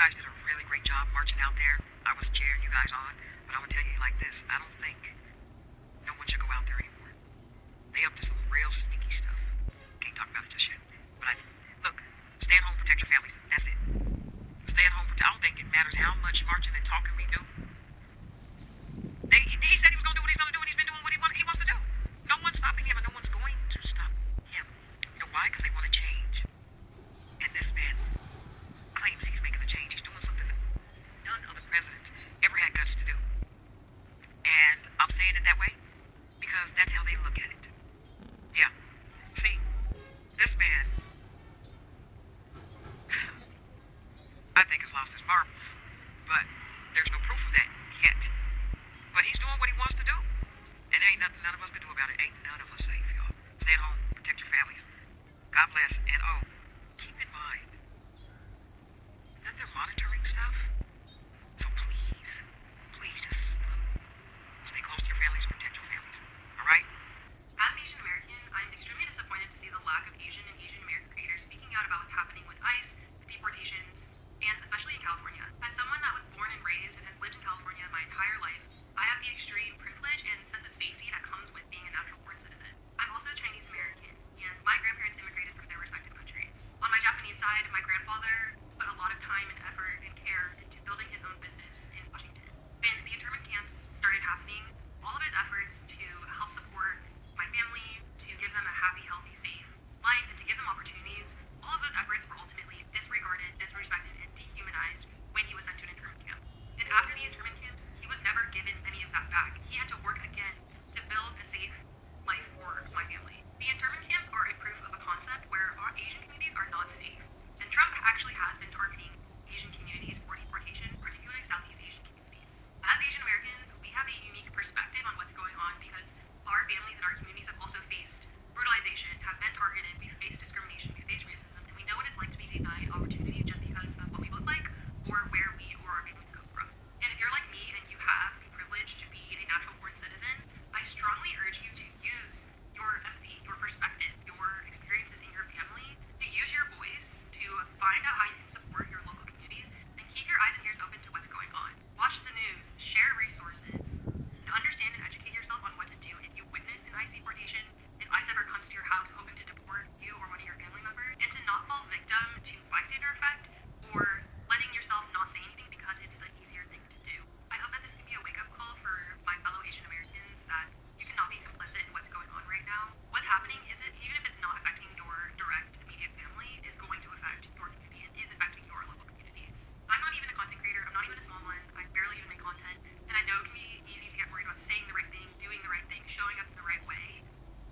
guys did a really great job marching out there. I was cheering you guys on, but I'm gonna tell you like this: I don't think no one should go out there anymore. They up to some real sneaky stuff. Can't talk about it just yet. But look, stay at home, protect your families. That's it. Stay at home. I don't think it matters how much marching and talking we do. He said he was gonna do what he's gonna do, and he's been doing what he wants to do. No one's stopping him, and no one's going to stop him. You know why? Because they want to change. And this man claims he's making a change. He's doing something that none of the presidents ever had guts to do. And I'm saying it that way because that's how they look at it. Yeah. See, this man, I think, has lost his marbles. But there's no proof of that yet. But he's doing what he wants to do. And there ain't nothing none of us can do about it. Ain't none of us safe, y'all. Stay at home. Protect your families. God bless. And keep in mind that they're monitoring stuff. So please just stay close to your families. Protect your families. All right? As an Asian American, I'm extremely disappointed to see the lack of Asian and Asian American creators speaking out about what's happening with ICE, deportations, and especially in California. As someone that was born and raised and has lived in California my entire life, I have the extreme privilege and sense of safety that comes with being a natural born citizen. I'm also Chinese American, and my grandparents immigrated from their respective countries. On my Japanese side, my grandfather put a lot of time and effort and care into building his own business in Washington. When the internment camps started happening, all of his efforts to help support my family, to give them a happy, healthy, safe life, and to give them opportunities, all of those efforts were ultimately disregarded, disrespected, and dehumanized when he was sent to an internment camp. And after the internment camps, he was never given any of that back. He had to work again to build a safe life for my family. The internment camps are a proof of a concept where our Asian communities are not safe. And Trump actually has been targeting Asian communities for deportation, particularly Southeast Asian communities. As Asian Americans, we have a unique perspective on what's going on because our families and our communities have also faced brutalization, have been targeted, we've faced discrimination, we've faced racism, and we know what it's like to be denied opportunity just because of what we look like or where we or our families come from. And if you're like me and you have the privilege to be a natural born citizen, I strongly urge you to use your empathy, your perspective, your experiences in your family, to use your voice to find out how you can support your local communities and keep your eyes and ears open to what's going on. Watch the news, share resources, and understand and educate yourself on what to do if you witness an ICE deportation, if ICE ever comes to your house hoping to deport you or one of your family members, and to not fall victim to bystander effect or letting yourself not say anything because it's the easier thing to do. I hope that this can be a wake-up call for my fellow Asian Americans that you cannot be complicit in what's going on right now. What's happening is it, even if it's not affecting your direct immediate family, is going to affect your community and is affecting your local communities. I'm not even a content creator, I'm not even a small one, I barely even make content, and I know it can be easy to get worried about saying the right thing, doing the right thing, showing up in the right way.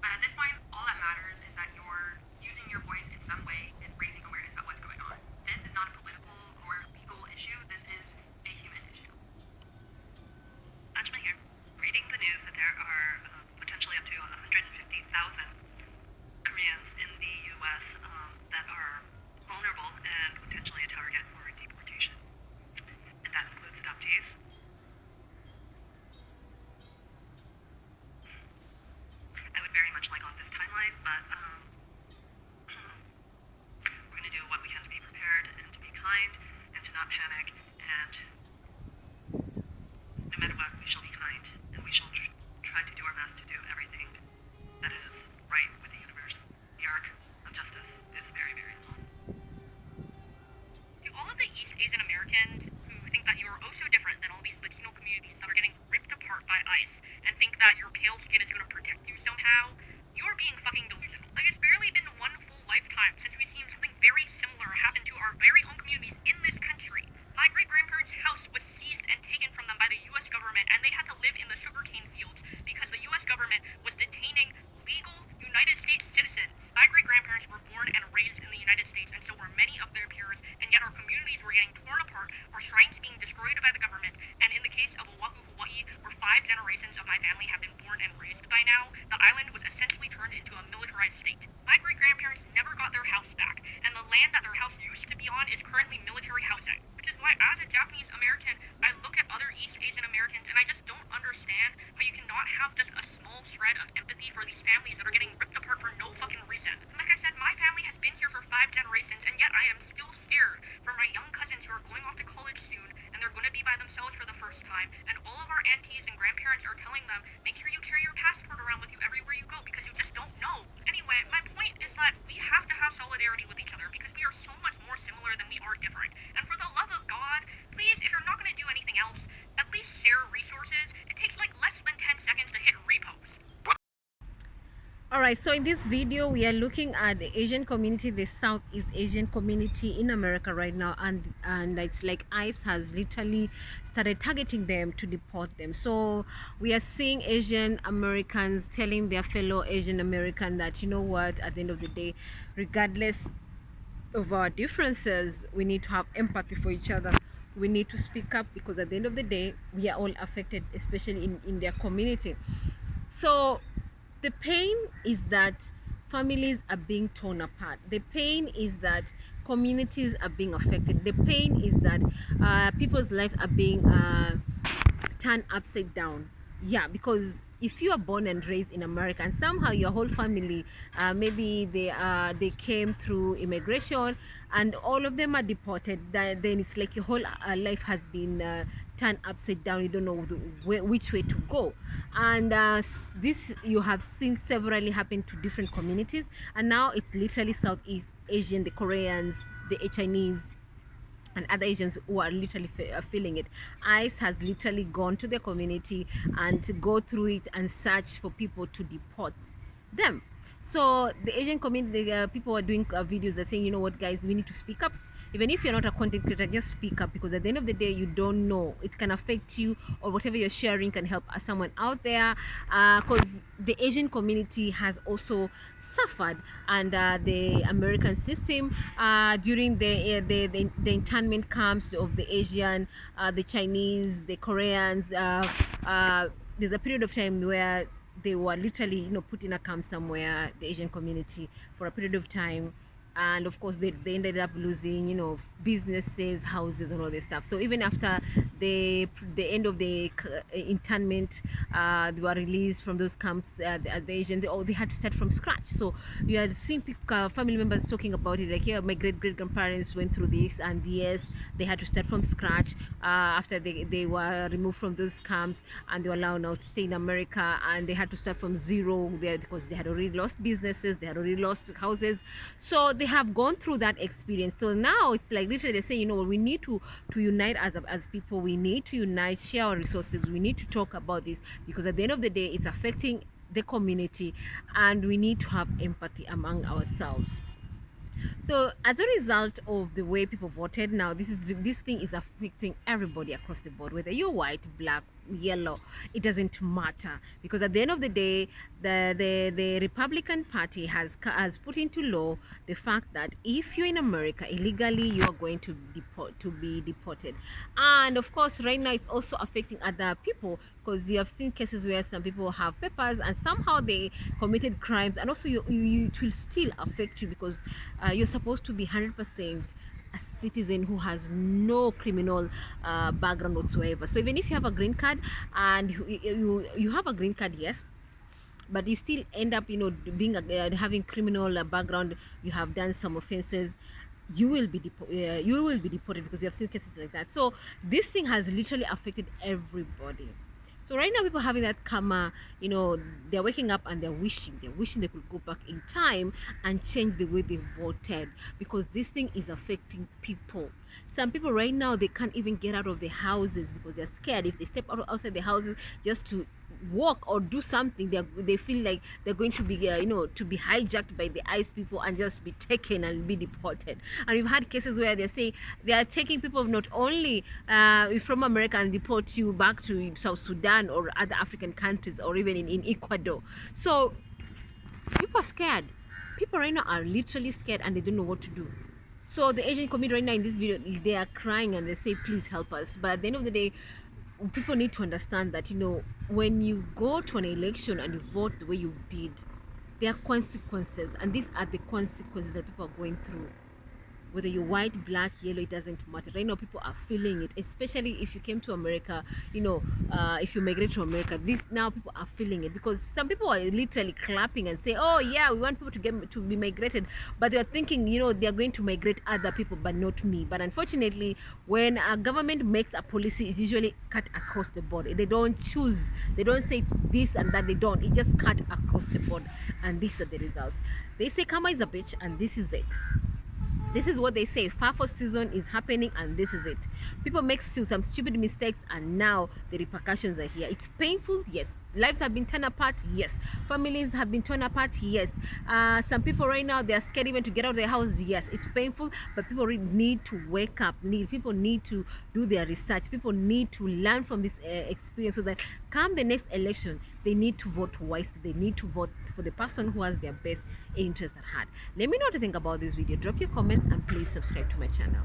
But at this point, all that matters is that you're using your voice in some way and raising awareness of what's going on. This is not a political or legal issue, this is a human issue. Ajma here, reading the news that there are potentially up to 150,000 Koreans in the U.S. That are vulnerable and potentially a target for deportation. And that includes adoptees. I would very much like on this timeline, but we're going to do what we can to be prepared and to be kind and to not panic, and no matter what, we shall be kind and we shall try to do our best to do everything that is right with the universe. The arc of justice is very, very long. To all of the East Asian Americans who think that you are oh so different than all these Latino communities that are getting ripped apart by ICE and think that your pale skin is going to protect you somehow, you're being fucking delusional. Like, it's barely been one full lifetime since we've seen something very similar happen to our very own communities in this country. My great-grandparents' house was seized and taken from them by the U.S. government, and they had to live in the sugarcane fields because the U.S. government was detaining legal United States citizens. My great-grandparents were born and raised in the United States, and so were many of their peers, and yet our communities were getting torn apart, our shrines being destroyed by the government, and in the case of Oahu, Hawaii, where 5 generations of my family have been born and raised by now, the island was essentially All right, so in this video we are looking at the Asian community, the Southeast Asian community in America right now, and it's like ICE has literally started targeting them to deport them. So we are seeing Asian Americans telling their fellow Asian American that, you know what, at the end of the day, regardless of our differences, we need to have empathy for each other. We need to speak up, because at the end of the day we are all affected, especially in their community. So the pain is that families are being torn apart. The pain is that communities are being affected. The pain is that people's lives are being turned upside down. Yeah, because if you are born and raised in America and somehow your whole family, maybe they came through immigration and all of them are deported, then it's like your whole life has been turned upside down. You don't know which way to go. And this you have seen severally happen to different communities, and now it's literally Southeast Asian, the Koreans, the Chinese, and other Asians who are literally feeling it. ICE has literally gone to the community and to go through it and search for people to deport them. So the Asian community, people are doing videos that saying, you know what, guys, we need to speak up. Even if you're not a content creator, just speak up, because at the end of the day, you don't know, it can affect you, or whatever you're sharing can help someone out there. Because the Asian community has also suffered under the American system during the internment camps of the Asian, the Chinese, the Koreans. There's a period of time where they were literally, you know, put in a camp somewhere, the Asian community, for a period of time. And of course they ended up losing, you know, businesses, houses, and all this stuff. So even after the end of the internment, they were released from those camps, the Asian, they had to start from scratch. So you are seeing family members talking about it, like, yeah, my great grandparents went through this, and yes, they had to start from scratch after they were removed from those camps, and they were allowed now to stay in America, and they had to start from zero there, because they had already lost businesses, they had already lost houses. So they have gone through that experience. So now it's like literally they say, you know, we need to unite as people. We need to unite, share our resources. We need to talk about this, because at the end of the day, it's affecting the community, and we need to have empathy among ourselves. So as a result of the way people voted, now this thing is affecting everybody across the board, whether you're white, black, yellow, it doesn't matter, because at the end of the day, the Republican Party has put into law the fact that if you're in America illegally, you are going to be deported. And of course, right now it's also affecting other people, because you have seen cases where some people have papers and somehow they committed crimes, and also it will still affect you, because you're supposed to be 100% a citizen who has no criminal background whatsoever. So even if you have a green card, and you have a green card, yes, but you still end up, you know, being having criminal background, you have done some offenses, you will be deported, because you have seen cases like that. So this thing has literally affected everybody. So right now people are having that karma, you know, they're waking up and they're wishing they could go back in time and change the way they voted, because this thing is affecting people. Some people right now, they can't even get out of their houses because they're scared. If they step outside their houses just to walk or do something, they feel like they're going to be you know, to be hijacked by the ICE people and just be taken and be deported. And we've had cases where they say they are taking people not only from America and deport you back to South Sudan or other African countries, or even in Ecuador. So people are scared. People right now are literally scared, and they don't know what to do. So the Asian community right now in this video, they are crying and they say, please help us. But at the end of the day, people need to understand that, you know, when you go to an election and you vote the way you did, there are consequences, and these are the consequences that people are going through. Whether you're white, black, yellow, it doesn't matter. Right now people are feeling it, especially if you came to America, you know, if you migrate to America. This now people are feeling it, because some people are literally clapping and say, oh yeah, we want people to be migrated, but they're thinking, you know, they're going to migrate other people but not me. But unfortunately, when a government makes a policy, it's usually cut across the board. They don't choose, they don't say it's this and that, they don't, it just cut across the board. And these are the results. They say karma is a bitch, and this is it. This is what they say. Far season is happening, and this is it. People make some stupid mistakes, and now the repercussions are here. It's painful, yes, lives have been torn apart, yes. Families have been torn apart, yes. Some people right now, they are scared even to get out of their house, yes. It's painful, but people really need to wake up. People need to do their research. People need to learn from this experience, so that come the next election, they need to vote wisely. They need to vote for the person who has their best interest at heart. Let me know what you think about this video. Drop your comments and please subscribe to my channel.